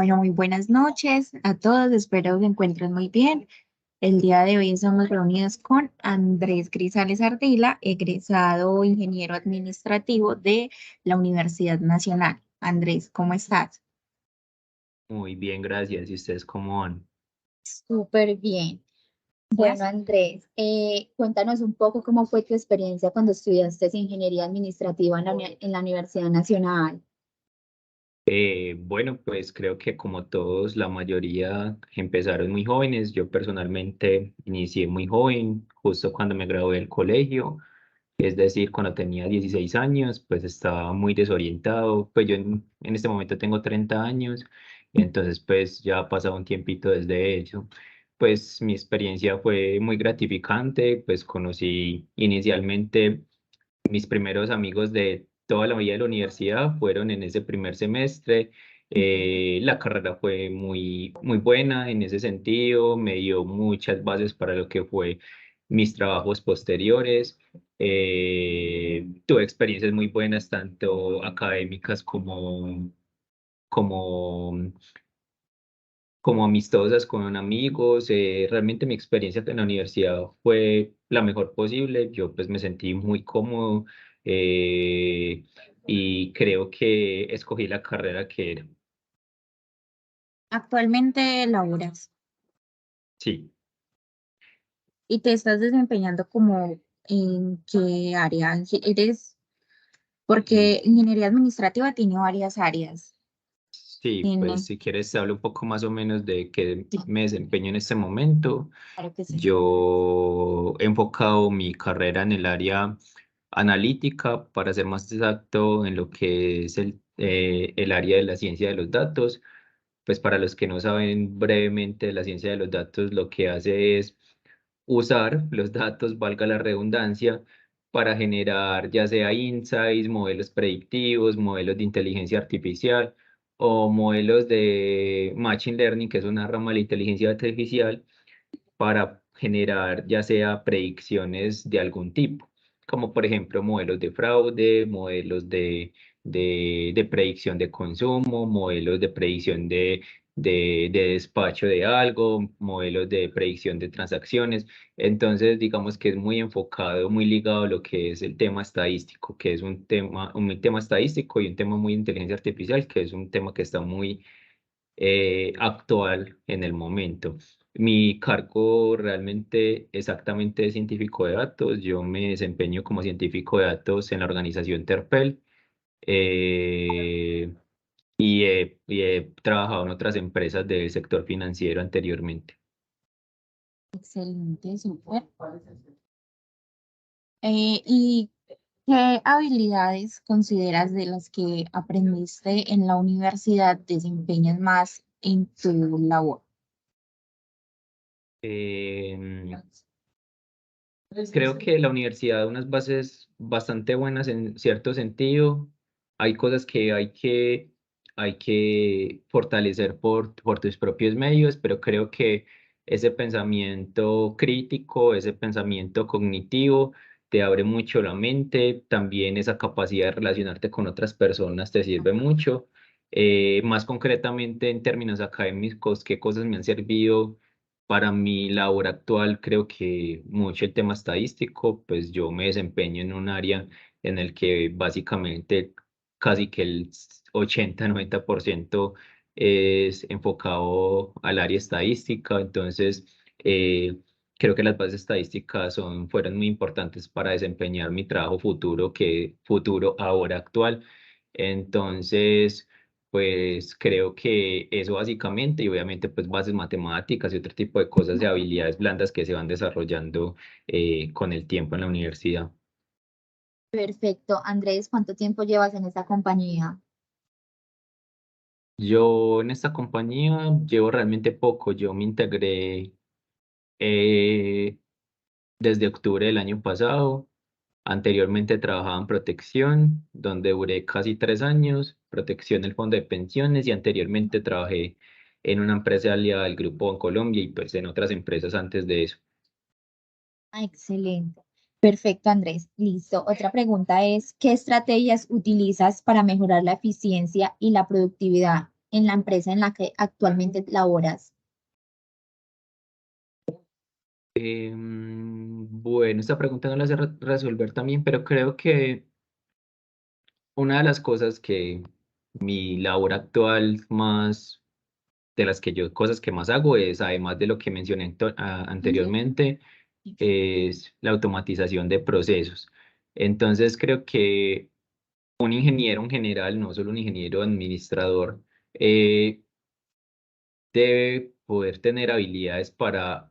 Bueno, muy buenas noches a todos, espero que se encuentren muy bien. El día de hoy estamos reunidos con Andrés Grisales Ardila, egresado ingeniero administrativo de la Universidad Nacional. Andrés, ¿cómo estás? Muy bien, gracias. ¿Y ustedes cómo van? Súper bien. Bueno, Andrés, cuéntanos un poco cómo fue tu experiencia cuando estudiaste ingeniería administrativa en la Universidad Nacional. Bueno, pues creo que como todos, la mayoría empezaron muy jóvenes. Yo personalmente inicié muy joven, justo cuando me gradué del colegio, es decir, cuando tenía 16 años, pues estaba muy desorientado. Pues yo en este momento tengo 30 años, entonces pues ya ha pasado un tiempito desde eso. Pues mi experiencia fue muy gratificante, pues conocí inicialmente mis primeros amigos de toda la vida de la universidad fueron en ese primer semestre. La carrera fue muy buena en ese sentido, me dio muchas bases para lo que fue mis trabajos posteriores. Tuve experiencias muy buenas, tanto académicas como, como amistosas con amigos. Realmente mi experiencia en la universidad fue la mejor posible. Yo pues me sentí muy cómodo eh, y creo que escogí la carrera que era. Actualmente laboras Sí. y te estás desempeñando como en qué área eres, porque ingeniería administrativa tiene varias áreas. Sí, pues Tiene, si quieres te hablo un poco más o menos de qué sí, me desempeño en este momento. claro que sí. Yo he enfocado mi carrera en el área analítica, para ser más exacto, en lo que es el área de la ciencia de los datos. Pues para los que no saben brevemente, la ciencia de los datos lo que hace es usar los datos, valga la redundancia, para generar ya sea insights, modelos predictivos, modelos de inteligencia artificial o modelos de machine learning, que es una rama de la inteligencia artificial, para generar ya sea predicciones de algún tipo, como por ejemplo modelos de fraude, modelos de predicción de consumo, modelos de predicción de despacho de algo, modelos de predicción de transacciones. Entonces, digamos que es muy enfocado, muy ligado a lo que es el tema estadístico, que es un tema estadístico y un tema muy de inteligencia artificial, que es un tema que está muy actual en el momento. Mi cargo realmente exactamente es científico de datos. Yo me desempeño como científico de datos en la organización Terpel, eh, y he trabajado en otras empresas del sector financiero anteriormente. Excelente, súper. ¿Y qué habilidades consideras de las que aprendiste en la universidad desempeñas más en tu labor? Eh, Creo que la universidad da unas bases bastante buenas en cierto sentido. Hay cosas que hay que fortalecer por tus propios medios, pero creo que ese pensamiento crítico, ese pensamiento cognitivo, te abre mucho la mente. También esa capacidad de relacionarte con otras personas te sirve mucho. Más concretamente en términos académicos, ¿qué cosas me han servido? Para mi labor actual, creo que mucho el tema estadístico, pues yo me desempeño en un área en el que básicamente casi que el 80-90% es enfocado al área estadística. Entonces, creo que las bases estadísticas fueron muy importantes para desempeñar mi trabajo futuro ahora actual. Entonces, pues creo que eso básicamente, y obviamente pues bases matemáticas y otro tipo de cosas de habilidades blandas que se van desarrollando con el tiempo en la universidad. Perfecto. Andrés, ¿cuánto tiempo llevas en esta compañía? Yo en esta compañía llevo realmente poco. Yo me integré eh, desde octubre del año pasado. Anteriormente trabajaba en protección, donde duré casi 3 años, protección del fondo de pensiones, y anteriormente trabajé en una empresa aliada del Grupo Colombia y pues en otras empresas antes de eso. Ah, excelente. Perfecto, Andrés. Listo. Otra pregunta es, ¿qué estrategias utilizas para mejorar la eficiencia y la productividad? en la empresa en la que actualmente laboras? Bueno, esta pregunta no la sé resolver también, pero creo que una de las cosas que mi labor actual más, de las que yo, cosas que más hago es, además de lo que mencioné Ujú. anteriormente, es la automatización de procesos. Entonces creo que un ingeniero en general, no solo un ingeniero administrador, eh, debe poder tener habilidades para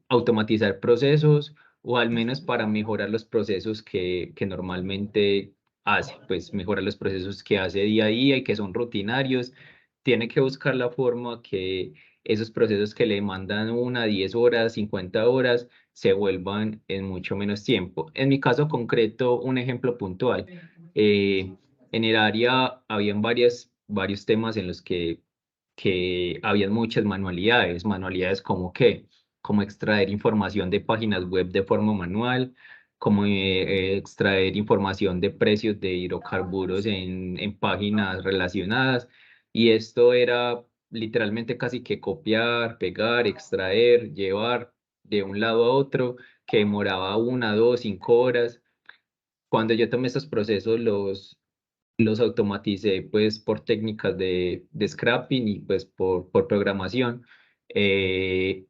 automatizar procesos o al menos para mejorar los procesos que normalmente hace, pues mejorar los procesos que hace día a día y que son rutinarios. Tiene que buscar la forma que esos procesos que le mandan 10 horas, 50 horas, se vuelvan en mucho menos tiempo. En mi caso concreto, un ejemplo puntual. En el área habían varios temas en los que habían muchas manualidades, manualidades como qué, como extraer información de páginas web de forma manual, como extraer información de precios de hidrocarburos en páginas relacionadas, y esto era literalmente casi que copiar, pegar, extraer, llevar de un lado a otro, que demoraba 1, 2, 5 horas. Cuando yo tomé estos procesos, los automaticé pues por técnicas de scrapping y pues por programación, eh,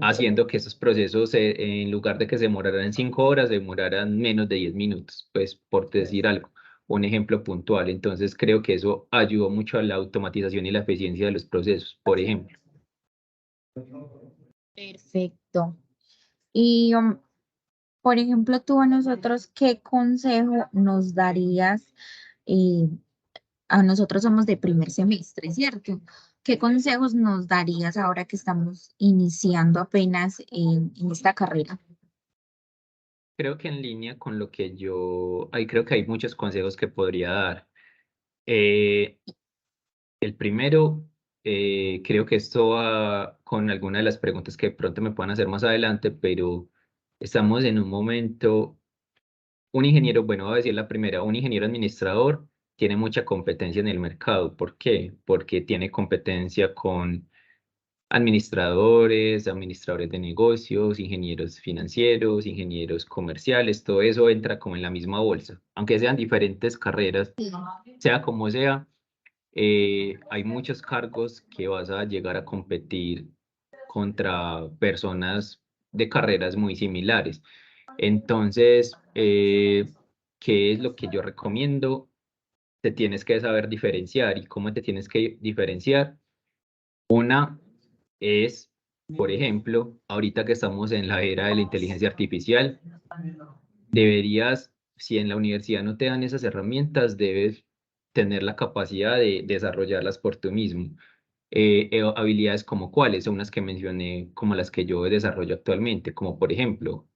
haciendo que esos procesos en lugar de que se demoraran 5 horas, se demoraran menos de 10 minutos, pues por decir algo, un ejemplo puntual. Entonces creo que eso ayudó mucho a la automatización y la eficiencia de los procesos, por ejemplo. Perfecto. Y, por ejemplo, tú a nosotros, ¿qué consejo nos darías? eh, a nosotros somos de primer semestre, ¿cierto? ¿Qué consejos nos darías ahora que estamos iniciando apenas en esta carrera? Creo que en línea con lo que ahí creo que hay muchos consejos que podría dar. Eh, El primero, creo que esto va con alguna de las preguntas que de pronto me puedan hacer más adelante, pero estamos en un momento, un ingeniero, bueno, voy a decir la primera, un ingeniero administrador tiene mucha competencia en el mercado. ¿Por qué? Porque tiene competencia con administradores de negocios, ingenieros financieros, ingenieros comerciales, todo eso entra como en la misma bolsa, aunque sean diferentes carreras, sea como sea, hay muchos cargos que vas a llegar a competir contra personas de carreras muy similares. Entonces, ¿qué es lo que yo recomiendo? Te tienes que saber diferenciar. ¿Y cómo te tienes que diferenciar? Una es, por ejemplo, ahorita que estamos en la era de la inteligencia artificial, deberías, si en la universidad no te dan esas herramientas, debes tener la capacidad de desarrollarlas por tú mismo. Habilidades como cuáles, son unas que mencioné, como las que yo desarrollo actualmente, como por ejemplo,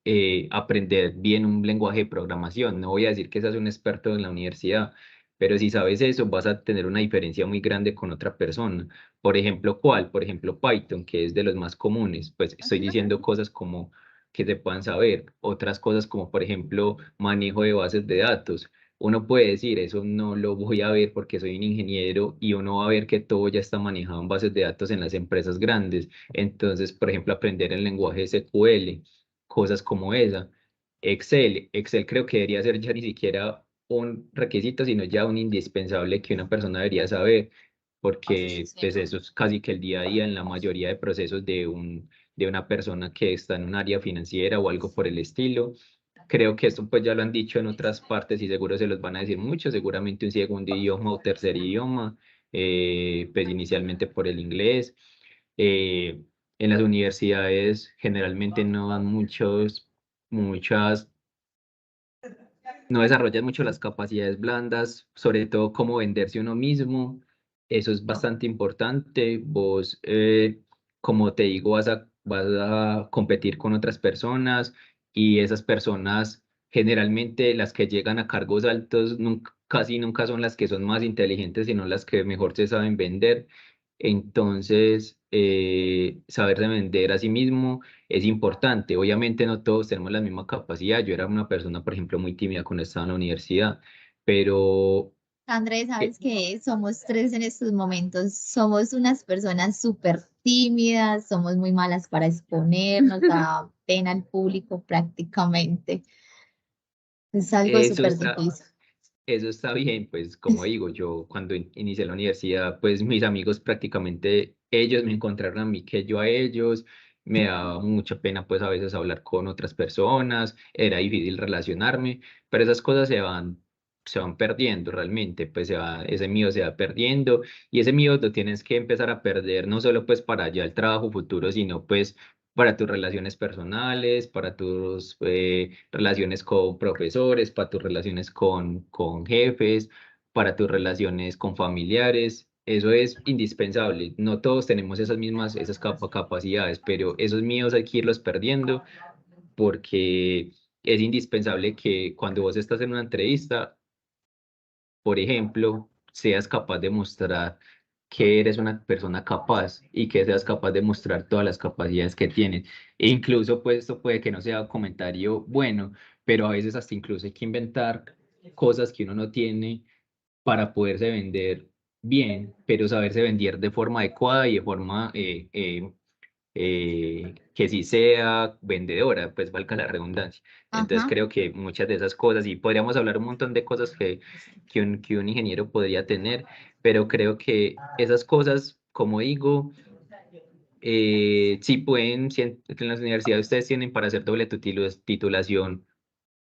aprender bien un lenguaje de programación. No voy a decir que seas un experto en la universidad, pero si sabes eso, vas a tener una diferencia muy grande con otra persona. Por ejemplo, ¿cuál? Por ejemplo, Python, que es de los más comunes. Pues estoy diciendo cosas como que se puedan saber. Otras cosas como, por ejemplo, manejo de bases de datos. Uno puede decir, eso no lo voy a ver porque soy un ingeniero, y uno va a ver que todo ya está manejado en bases de datos en las empresas grandes. Entonces, por ejemplo, aprender el lenguaje SQL, cosas como esa. Excel creo que debería ser ya ni siquiera un requisito, sino ya un indispensable que una persona debería saber, porque pues eso es casi que el día a día en la mayoría de procesos de una persona que está en un área financiera o algo por el estilo. Creo que esto pues ya lo han dicho en otras partes y seguro se los van a decir mucho, seguramente un segundo idioma o tercer idioma, pues inicialmente por el inglés. Eh, en las universidades generalmente no dan muchas, no desarrollan mucho las capacidades blandas, sobre todo cómo venderse uno mismo. Eso es bastante importante. Vos, como te digo, vas a competir con otras personas, y esas personas, generalmente las que llegan a cargos altos, casi nunca son las que son más inteligentes, sino las que mejor se saben vender. Entonces, saberse vender a sí mismo es importante. Obviamente no todos tenemos la misma capacidad. Yo era una persona, por ejemplo, muy tímida cuando estaba en la universidad, pero Andrés, Eh, sabes que somos tres en estos momentos. Somos unas personas súper tímidas, somos muy malas para exponernos, da pena al público prácticamente. Es algo Eso súper está, difícil. eso está bien, pues como digo, yo cuando inicié la universidad, pues mis amigos prácticamente ellos me encontraron a mí que yo a ellos, me daba mucha pena pues a veces hablar con otras personas, era difícil relacionarme, pero esas cosas se van perdiendo realmente, pues ese miedo se va perdiendo y ese miedo lo tienes que empezar a perder no solo pues para ya el trabajo futuro, sino pues para tus relaciones personales, para tus relaciones con profesores, para tus relaciones con jefes, para tus relaciones con familiares. Eso es indispensable. No todos tenemos esas capacidades, pero esos miedos hay que irlos perdiendo porque es indispensable que cuando vos estás en una entrevista, por ejemplo, seas capaz de mostrar que eres una persona capaz y que seas capaz de mostrar todas las capacidades que tienes. E incluso, pues, esto puede que no sea un comentario bueno, pero a veces hasta incluso hay que inventar cosas que uno no tiene para poderse vender bien, pero saberse vender de forma adecuada y de forma que sí sea vendedora, pues valga la redundancia. Entonces Ajá, creo que muchas de esas cosas, y podríamos hablar un montón de cosas que un ingeniero podría tener, pero creo que esas cosas, como digo, sí pueden, si en las universidades ustedes tienen para hacer doble titulación,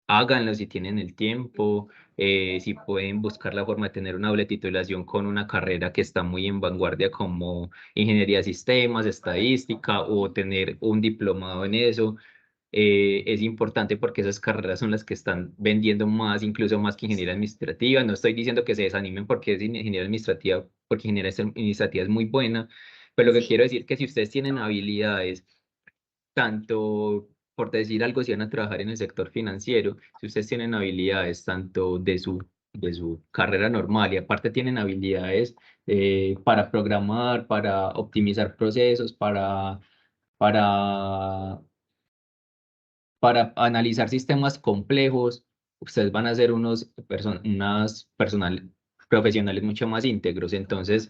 háganlo si tienen el tiempo, si pueden buscar la forma de tener una doble titulación con una carrera que está muy en vanguardia como ingeniería de sistemas, estadística o tener un diplomado en eso. Es importante porque esas carreras son las que están vendiendo más, incluso más que ingeniería administrativa. No estoy diciendo que se desanimen porque es ingeniería administrativa, porque ingeniería administrativa es muy buena, pero lo que sí. quiero decir es que si ustedes tienen habilidades tanto, por decir algo, si van a trabajar en el sector financiero, si ustedes tienen habilidades tanto de su carrera normal y aparte tienen habilidades para programar, para optimizar procesos, para, para analizar sistemas complejos, ustedes van a ser unas profesionales mucho más íntegros. Entonces,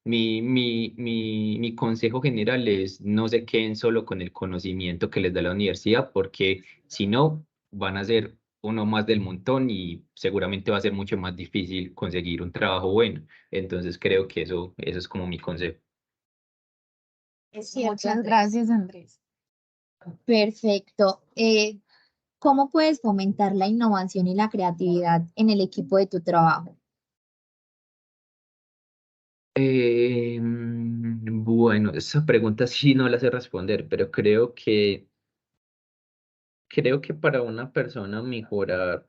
mi consejo general es no se queden solo con el conocimiento que les da la universidad, porque si no, van a ser uno más del montón y seguramente va a ser mucho más difícil conseguir un trabajo bueno. Entonces, creo que eso es como mi consejo. Es cierto, muchas gracias, Andrés. Perfecto. ¿Cómo puedes fomentar la innovación y la creatividad en el equipo de tu trabajo? Bueno, esa pregunta sí no la sé responder, pero creo que para una persona mejorar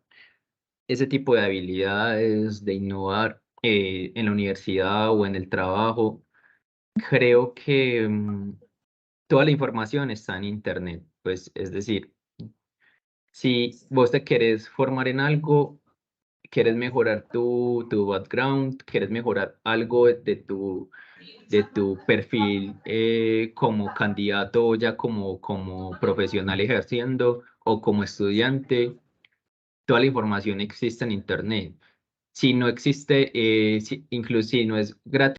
ese tipo de habilidades, de innovar en la universidad o en el trabajo, creo que toda la información está en internet. Pues es decir, si vos te querés formar en algo, quieres mejorar tu background, quieres mejorar algo de tu perfil como candidato, ya como profesional ejerciendo o como estudiante, toda la información existe en Internet. Si no existe, incluso si no es gratis,